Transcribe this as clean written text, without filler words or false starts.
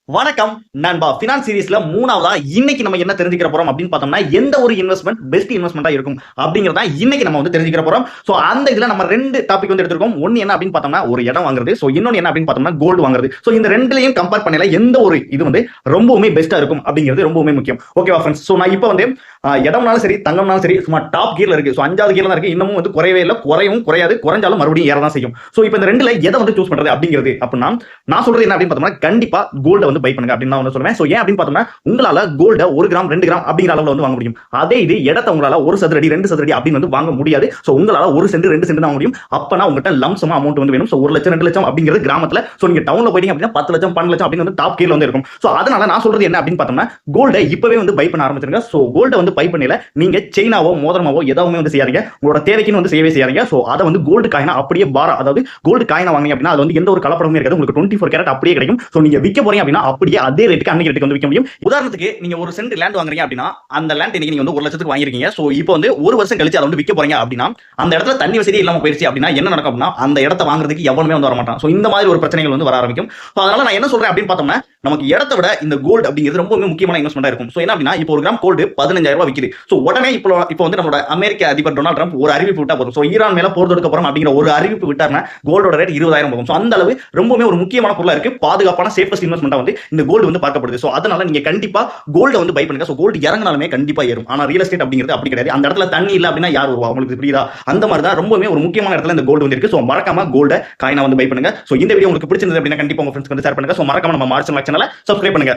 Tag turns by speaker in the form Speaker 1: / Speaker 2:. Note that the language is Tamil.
Speaker 1: வணக்கம் நண்பா. ஃபினான்ஸ் சீரிஸ்ல மூணாவதா இன்னைக்கு நம்ம என்ன தெரிஞ்சுக்கிற போறோம் அப்படின்னு பார்த்தோம்னா, எந்த ஒரு இன்வெஸ்ட்மெண்ட் பெஸ்ட் இன்வெஸ்ட்மெண்டா இருக்கும் அப்படிங்கறத இன்னைக்கு நம்ம வந்து தெரிஞ்சுக்கிற போறோம். சோ அந்த இதுல நம்ம ரெண்டு டாபிக் வந்து எடுத்துருக்கோம். ஒன்னு என்ன அப்படின்னு பார்த்தோம்னா ஒரு இடம் வாங்குறது, சோ இன்னொன்னு என்ன அப்படின்னு பார்த்தோம்னா கோல்டு வாங்குறது. சோ இந்த ரெண்டுலயும் கம்பேர் பண்ணல எந்த ஒரு இது வந்து ரொம்பவுமே பெஸ்டா இருக்கும் அப்படிங்கிறது ரொம்பவுமே முக்கியம். ஓகேவா ஃப்ரெண்ட்ஸ்? சோ நான் இப்போ வந்து இடம்னாலும் சரி தங்கம்னாலும் சரி சும்மா டாப் கியர்ல இருக்கு. சோ 5வது கியர்ல தான் இருக்கு. இன்னமும் வந்து குறையவே இல்லை, குறையவும் குறையாது, குறைஞ்சாலும் மறுபடியும் ஏற தான் செய்யும். சோ இப்போ இந்த ரெண்டுல எதை வந்து சூஸ் பண்றது அப்படிங்கிறது அப்படின்னா, நான் சொல்றது என்ன அப்படின்னு பார்த்தோம்னா கண்டிப்பா கோல்ட வந்து பை பண்ணுங்க அப்படின்னு நான் சொல்லுவேன். சோ ஏன் அப்படின்னு பார்த்தோம்னா உங்களால கோல்ட 1 கிராம் 2 கிராம் அப்படிங்கிற அளவுல வந்து வாங்க முடியும். அதே இது இடத்தை உங்களால 1 சதுரடி 2 சதுரடி அப்படின்னு வந்து வாங்க முடியாது. சோ உங்களால 1 சென்ட் 2 சென்ட் தான் வாங்க முடியும். அப்பனா உங்ககிட்ட லம்சமா அமௌண்ட் வந்து வேணும். சோ 1 லட்சம் 2 லட்சம் அப்படிங்கிறது கிராமத்துல. சோ நீங்க டவுன்ல போயிட்டீங்க அப்படின்னா 10 லட்சம் 12 லட்சம் அப்படின்னு வந்து டாப் கீழ வந்து இருக்கும். சோ அதனால நான் சொல்றது என்ன அப்படின்னு பார்த்தோம்னா கோல்ட இப்பவே வந்து பை பண்ண ஆரம்பிச்சிருங்க. சோ கோல்ட வந்து பை பண்ணல நீங்க செயினாவோ மோதிரமாவோ எதுவுமே வந்து செய்யாதீங்க. உங்களோட தேவைக்குன்னு வந்து செய்யவே செய்யாதீங்க. சோ அதை வந்து கோல்டு காயினா அப்படியே பாரா, அதாவது கோல்டு காயினா வாங்குனீங்க அப்படின்னா அது வந்து எந்த ஒரு கலப்படமும் இருக்காது. உங்களுக்கு 24 கேரட் அப்படியே கிடைக்கும். சோ நீங்க விற்க போறீங்க அப்படின்னா அப்படியே அதே ரேட்டுக்கு அன்னைக்கு ரேட்டுக்கு வந்து விற்க முடியும். உதாரணத்துக்கு நீங்க ஒரு சென்ட் லேண்ட் வாங்குறீங்க அப்படின்னா அந்த லேண்ட் இன்னைக்கு நீங்க வந்து 1 லட்சத்துக்கு வாங்கிருக்கீங்க. சோ இப்போ வந்து ஒரு வருஷம் கழிச்சு அதை வந்து விற்க போறீங்க அப்படின்னா அந்த இடத்துல தண்ணி வசதி இல்லாம போயிருச்சு அப்படின்னா என்ன நடக்கும் அப்படின்னா அந்த இடத்தை வாங்குறதுக்கு எவனுமே வந்து வர மாட்டான். சோ இந்த மாதிரி ஒரு பிரச்சனைகள் வந்து வர ஆரம்பிக்கும். அதனால நான் என்ன சொல்றேன் அப்படின்னு பார்த்தோம்னா நமக்கு இடத்தை விட இந்த கோல்டு அப்படிங்கிறது ரொம்ப முக்கியமான இன்வெஸ்ட்மெண்டா இருக்கும். சோ என்ன அப்படின்னா இப்போ ஒரு கிராம் கோல்டு 15,000 ரூபாய் விக்குது. சோ உடனே இப்போ வந்து நம்மளோட அமெரிக்க அதிபர் டொனால்ட் ட்ரம்ப் ஒரு அறிவிப்பு விட்டா போதும். சோ ஈரான் மேல போர் தொடுக்க போறோம் அப்படிங்கிற ஒரு அறிவிப்பு விட்டாருன்னா கோல்டோட ரேட் 20,000 போகும். சோ அந்த அளவு ரொம்பவே ஒரு முக்கியமான பொருளா இருக்கு. பாதுகாப்பான சேஃபஸ்ட் இன்வெஸ்ட்மெண்டா வந்து இந்த கோல்டு வந்து பார்க்கப்படுது. சோ அதனால நீங்க கண்டிப்பா கோல்ட வந்து பை பண்ணுங்க. சோ கோல்டு இறங்கினாலுமே கண்டிப்பா ஏறும். ஆனா ரியல் எஸ்டேட் அப்படிங்கிறது அப்படி கிடையாது. அந்த இடத்துல தண்ணி இல்ல அப்படின்னா யார் வருவா? உங்களுக்கு புரியுதா? அந்த மாதிரி தான் ரொம்பவே ஒரு முக்கியமான இடத்துல இந்த கோல்டு வந்து இருக்கு. சோ மறக்காம கோல்ட காயினா வந்து பை பண்ணுங்க. சோ இந்த வீடியோ உங்களுக்கு பிடிச்சிருந்தது அப்படின்னா கண்டிப்பா உங்க ஃப்ரெண்ட்ஸ்க்கு வந்து ஷேர் பண்ணுங்க. சோ மறக்காம நம்ம மார்ச் சேனலை சப்ஸ்கிரைப் பண்ணுங்க.